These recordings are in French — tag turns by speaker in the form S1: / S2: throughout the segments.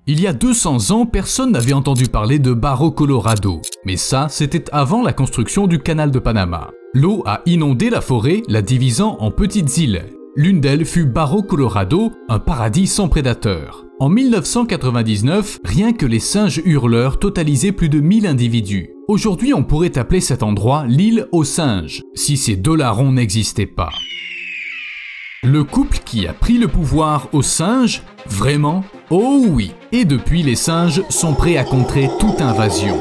S1: Il y a 200 ans, personne n'avait entendu parler de Barro Colorado. Mais ça, c'était avant la construction du canal de Panama. L'eau a inondé la forêt, la divisant en petites îles. L'une d'elles fut Barro Colorado, un paradis sans prédateurs. En 1999, rien que les singes hurleurs totalisaient plus de 1000 individus. Aujourd'hui, on pourrait appeler cet endroit l'île aux singes, si ces deux larrons n'existaient pas. Le couple qui a pris le pouvoir aux singes? Vraiment? Oh oui! Et depuis, les singes sont prêts à contrer toute invasion.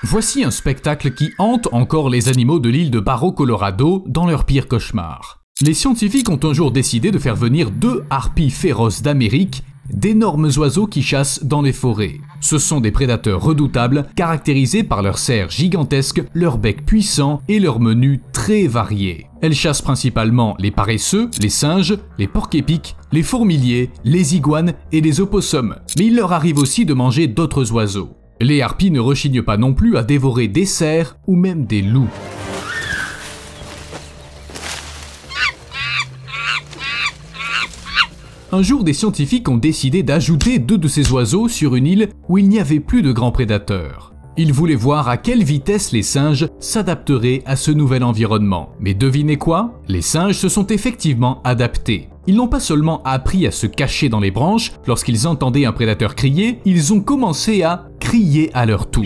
S1: Voici un spectacle qui hante encore les animaux de l'île de Barro Colorado dans leur pire cauchemar. Les scientifiques ont un jour décidé de faire venir 2 harpies féroces d'Amérique, d'énormes oiseaux qui chassent dans les forêts. Ce sont des prédateurs redoutables, caractérisés par leurs serres gigantesques, leur bec puissant et leur menu très varié. Elles chassent principalement les paresseux, les singes, les porcs-épics, les fourmiliers, les iguanes et les opossums. Mais il leur arrive aussi de manger d'autres oiseaux. Les harpies ne rechignent pas non plus à dévorer des cerfs ou même des loups. Un jour, des scientifiques ont décidé d'ajouter 2 de ces oiseaux sur une île où il n'y avait plus de grands prédateurs. Ils voulaient voir à quelle vitesse les singes s'adapteraient à ce nouvel environnement. Mais devinez quoi? Les singes se sont effectivement adaptés. Ils n'ont pas seulement appris à se cacher dans les branches, lorsqu'ils entendaient un prédateur crier, ils ont commencé à crier à leur tour.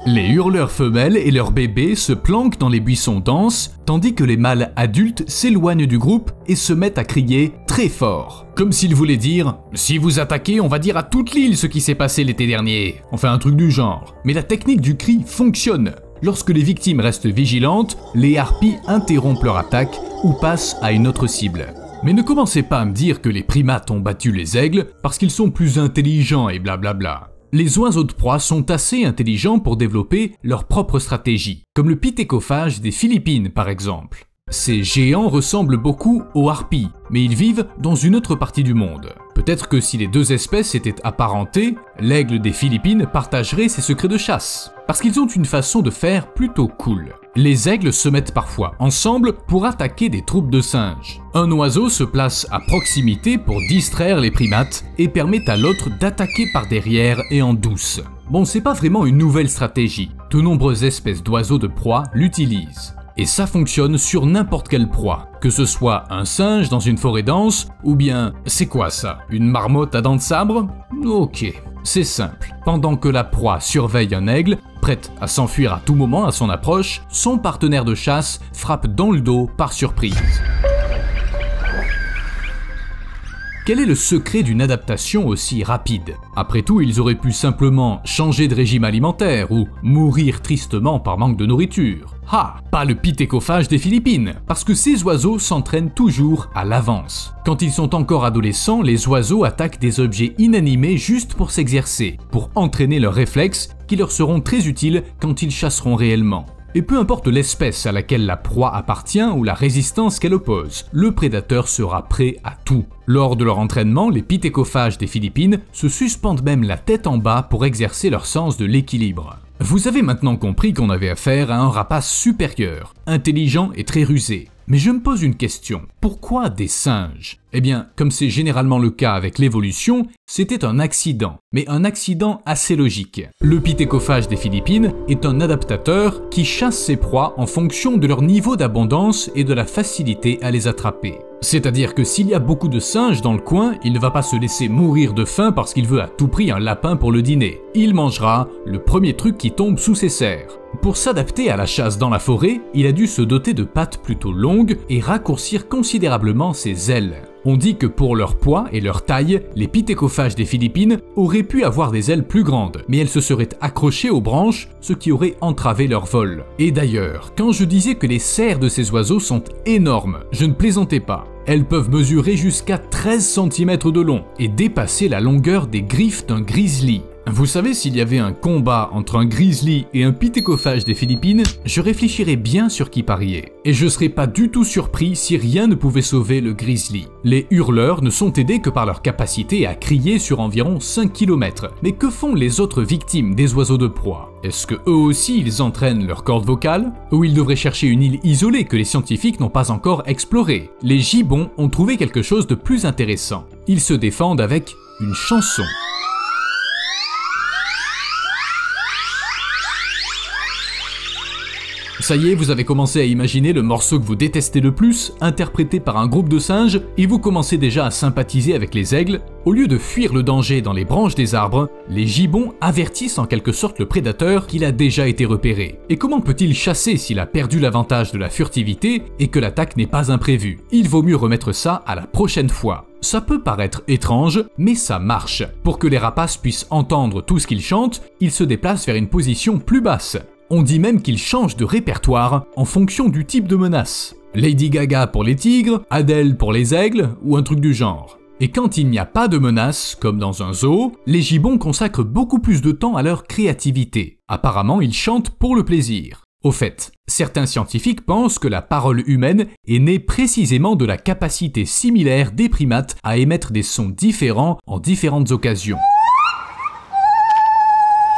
S1: Les hurleurs femelles et leurs bébés se planquent dans les buissons denses, tandis que les mâles adultes s'éloignent du groupe et se mettent à crier très fort. Comme s'ils voulaient dire « Si vous attaquez, on va dire à toute l'île ce qui s'est passé l'été dernier. » Enfin un truc du genre. Mais la technique du cri fonctionne. Lorsque les victimes restent vigilantes, les harpies interrompent leur attaque ou passent à une autre cible. Mais ne commencez pas à me dire que les primates ont battu les aigles parce qu'ils sont plus intelligents et blablabla. Les oiseaux de proie sont assez intelligents pour développer leur propre stratégie, comme le pithecophage des Philippines par exemple. Ces géants ressemblent beaucoup aux harpies, mais ils vivent dans une autre partie du monde. Peut-être que si les 2 espèces étaient apparentées, l'aigle des Philippines partagerait ses secrets de chasse, parce qu'ils ont une façon de faire plutôt cool. Les aigles se mettent parfois ensemble pour attaquer des troupes de singes. Un oiseau se place à proximité pour distraire les primates et permet à l'autre d'attaquer par derrière et en douce. Bon, c'est pas vraiment une nouvelle stratégie. De nombreuses espèces d'oiseaux de proie l'utilisent. Et ça fonctionne sur n'importe quelle proie, que ce soit un singe dans une forêt dense, ou bien, c'est quoi ça, une marmotte à dents de sabre? Ok, c'est simple. Pendant que la proie surveille un aigle, prête à s'enfuir à tout moment à son approche, son partenaire de chasse frappe dans le dos par surprise. Quel est le secret d'une adaptation aussi rapide? Après tout, ils auraient pu simplement changer de régime alimentaire ou mourir tristement par manque de nourriture. Ah, pas le pithecophage des Philippines, parce que ces oiseaux s'entraînent toujours à l'avance. Quand ils sont encore adolescents, les oiseaux attaquent des objets inanimés juste pour s'exercer, pour entraîner leurs réflexes qui leur seront très utiles quand ils chasseront réellement. Et peu importe l'espèce à laquelle la proie appartient ou la résistance qu'elle oppose, le prédateur sera prêt à tout. Lors de leur entraînement, les pithecophages des Philippines se suspendent même la tête en bas pour exercer leur sens de l'équilibre. Vous avez maintenant compris qu'on avait affaire à un rapace supérieur, intelligent et très rusé. Mais je me pose une question, pourquoi des singes? Eh bien, comme c'est généralement le cas avec l'évolution, c'était un accident, mais un accident assez logique. Le pithecophage des Philippines est un adaptateur qui chasse ses proies en fonction de leur niveau d'abondance et de la facilité à les attraper. C'est-à-dire que s'il y a beaucoup de singes dans le coin, il ne va pas se laisser mourir de faim parce qu'il veut à tout prix un lapin pour le dîner. Il mangera le premier truc qui tombe sous ses serres. Pour s'adapter à la chasse dans la forêt, il a dû se doter de pattes plutôt longues et raccourcir considérablement ses ailes. On dit que pour leur poids et leur taille, les pithecophages des Philippines auraient pu avoir des ailes plus grandes, mais elles se seraient accrochées aux branches, ce qui aurait entravé leur vol. Et d'ailleurs, quand je disais que les serres de ces oiseaux sont énormes, je ne plaisantais pas. Elles peuvent mesurer jusqu'à 13 cm de long et dépasser la longueur des griffes d'un grizzly. Vous savez, s'il y avait un combat entre un grizzly et un pithecophage des Philippines, je réfléchirais bien sur qui parier. Et je serais pas du tout surpris si rien ne pouvait sauver le grizzly. Les hurleurs ne sont aidés que par leur capacité à crier sur environ 5 km. Mais que font les autres victimes des oiseaux de proie? Est-ce que eux aussi ils entraînent leurs cordes vocales? Ou ils devraient chercher une île isolée que les scientifiques n'ont pas encore explorée? Les gibbons ont trouvé quelque chose de plus intéressant. Ils se défendent avec une chanson. Ça y est, vous avez commencé à imaginer le morceau que vous détestez le plus, interprété par un groupe de singes, et vous commencez déjà à sympathiser avec les aigles. Au lieu de fuir le danger dans les branches des arbres, les gibbons avertissent en quelque sorte le prédateur qu'il a déjà été repéré. Et comment peut-il chasser s'il a perdu l'avantage de la furtivité et que l'attaque n'est pas imprévue? Il vaut mieux remettre ça à la prochaine fois. Ça peut paraître étrange, mais ça marche. Pour que les rapaces puissent entendre tout ce qu'ils chantent, ils se déplacent vers une position plus basse. On dit même qu'ils changent de répertoire en fonction du type de menace. Lady Gaga pour les tigres, Adele pour les aigles, ou un truc du genre. Et quand il n'y a pas de menace, comme dans un zoo, les gibbons consacrent beaucoup plus de temps à leur créativité. Apparemment, ils chantent pour le plaisir. Au fait, certains scientifiques pensent que la parole humaine est née précisément de la capacité similaire des primates à émettre des sons différents en différentes occasions.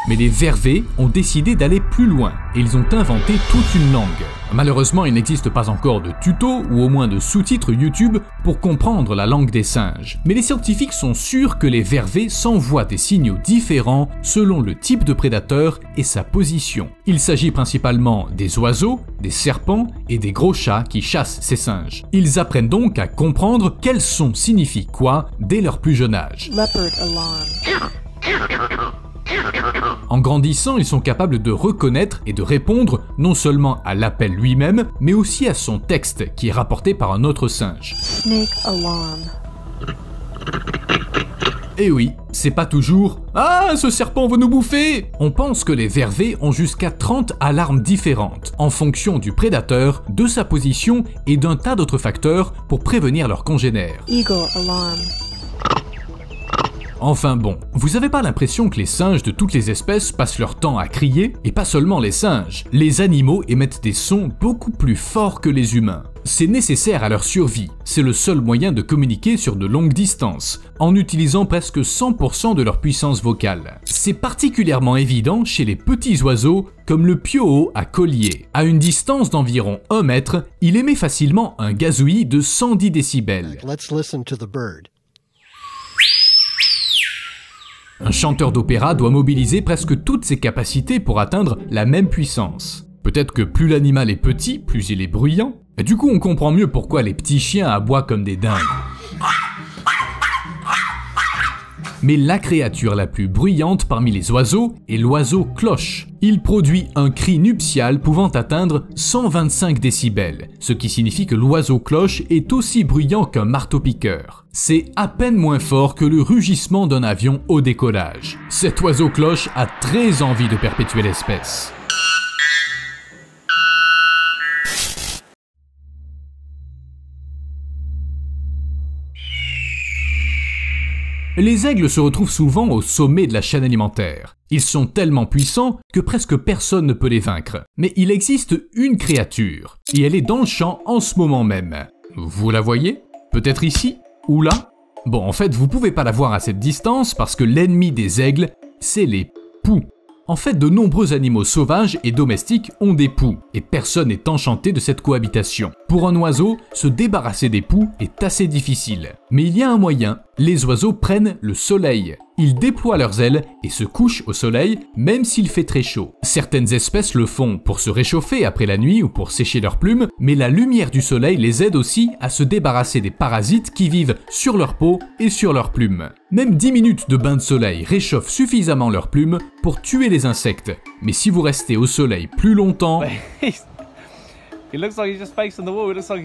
S1: Mais les vervets ont décidé d'aller plus loin et ils ont inventé toute une langue. Malheureusement, il n'existe pas encore de tuto ou au moins de sous-titres YouTube pour comprendre la langue des singes. Mais les scientifiques sont sûrs que les vervets s'envoient des signaux différents selon le type de prédateur et sa position. Il s'agit principalement des oiseaux, des serpents et des gros chats qui chassent ces singes. Ils apprennent donc à comprendre quels sons signifient quoi dès leur plus jeune âge. En grandissant, ils sont capables de reconnaître et de répondre non seulement à l'appel lui-même, mais aussi à son texte qui est rapporté par un autre singe.
S2: Snake alarm.
S1: Et oui, c'est pas toujours « Ah, ce serpent veut nous bouffer !» On pense que les vervets ont jusqu'à 30 alarmes différentes, en fonction du prédateur, de sa position et d'un tas d'autres facteurs pour prévenir leurs congénères.
S2: Eagle alarm.
S1: Enfin bon, vous avez pas l'impression que les singes de toutes les espèces passent leur temps à crier? Et pas seulement les singes, les animaux émettent des sons beaucoup plus forts que les humains. C'est nécessaire à leur survie, c'est le seul moyen de communiquer sur de longues distances, en utilisant presque 100% de leur puissance vocale. C'est particulièrement évident chez les petits oiseaux comme le pio à collier. À une distance d'environ 1 mètre, il émet facilement un gazouillis de 110 décibels.
S3: Let's listen to the bird.
S1: Un chanteur d'opéra doit mobiliser presque toutes ses capacités pour atteindre la même puissance. Peut-être que plus l'animal est petit, plus il est bruyant. Et du coup, on comprend mieux pourquoi les petits chiens aboient comme des dingues. Mais la créature la plus bruyante parmi les oiseaux est l'oiseau cloche. Il produit un cri nuptial pouvant atteindre 125 décibels, ce qui signifie que l'oiseau cloche est aussi bruyant qu'un marteau-piqueur. C'est à peine moins fort que le rugissement d'un avion au décollage. Cet oiseau cloche a très envie de perpétuer l'espèce. Les aigles se retrouvent souvent au sommet de la chaîne alimentaire. Ils sont tellement puissants que presque personne ne peut les vaincre. Mais il existe une créature, et elle est dans le champ en ce moment même. Vous la voyez? Peut-être ici? Ou là? Bon, en fait, vous pouvez pas la voir à cette distance parce que l'ennemi des aigles, c'est les poux. En fait, de nombreux animaux sauvages et domestiques ont des poux, et personne n'est enchanté de cette cohabitation. Pour un oiseau, se débarrasser des poux est assez difficile. Mais il y a un moyen, les oiseaux prennent le soleil. Ils déploient leurs ailes et se couchent au soleil, même s'il fait très chaud. Certaines espèces le font pour se réchauffer après la nuit ou pour sécher leurs plumes, mais la lumière du soleil les aide aussi à se débarrasser des parasites qui vivent sur leur peau et sur leurs plumes. Même 10 minutes de bain de soleil réchauffent suffisamment leurs plumes pour tuer les insectes. Mais si vous restez au soleil plus longtemps...
S4: It looks like he's just facing the wall. It looks like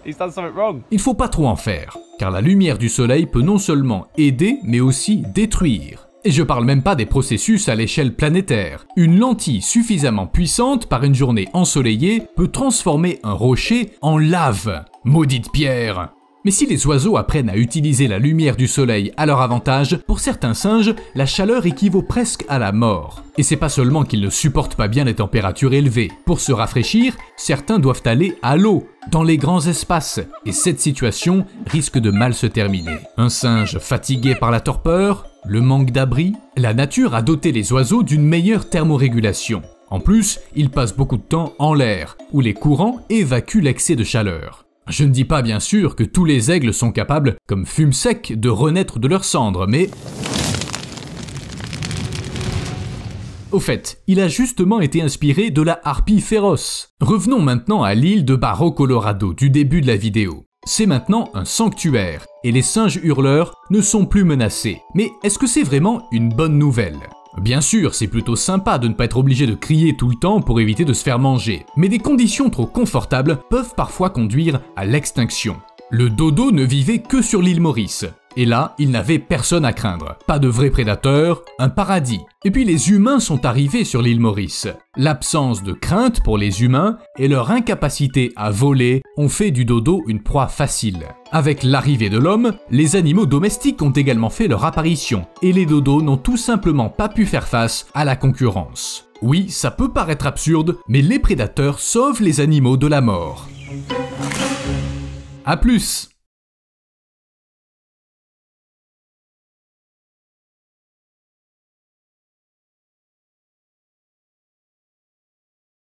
S4: he's done something wrong.
S1: Il faut pas trop en faire, car la lumière du soleil peut non seulement aider, mais aussi détruire. Et je parle même pas des processus à l'échelle planétaire. Une lentille suffisamment puissante par une journée ensoleillée peut transformer un rocher en lave. Maudite pierre! Mais si les oiseaux apprennent à utiliser la lumière du soleil à leur avantage, pour certains singes, la chaleur équivaut presque à la mort. Et c'est pas seulement qu'ils ne supportent pas bien les températures élevées. Pour se rafraîchir, certains doivent aller à l'eau, dans les grands espaces, et cette situation risque de mal se terminer. Un singe fatigué par la torpeur, le manque d'abri, la nature a doté les oiseaux d'une meilleure thermorégulation. En plus, ils passent beaucoup de temps en l'air, où les courants évacuent l'excès de chaleur. Je ne dis pas bien sûr que tous les aigles sont capables, comme Fume Sec, de renaître de leurs cendres, mais... Au fait, il a justement été inspiré de la harpie féroce. Revenons maintenant à l'île de Barro Colorado du début de la vidéo. C'est maintenant un sanctuaire, et les singes hurleurs ne sont plus menacés. Mais est-ce que c'est vraiment une bonne nouvelle ? Bien sûr, c'est plutôt sympa de ne pas être obligé de crier tout le temps pour éviter de se faire manger, mais des conditions trop confortables peuvent parfois conduire à l'extinction. Le dodo ne vivait que sur l'île Maurice, et là, il n'avait personne à craindre. Pas de vrais prédateurs, un paradis. Et puis les humains sont arrivés sur l'île Maurice. L'absence de crainte pour les humains et leur incapacité à voler ont fait du dodo une proie facile. Avec l'arrivée de l'homme, les animaux domestiques ont également fait leur apparition, et les dodos n'ont tout simplement pas pu faire face à la concurrence. Oui, ça peut paraître absurde, mais les prédateurs sauvent les animaux de la mort. A plus!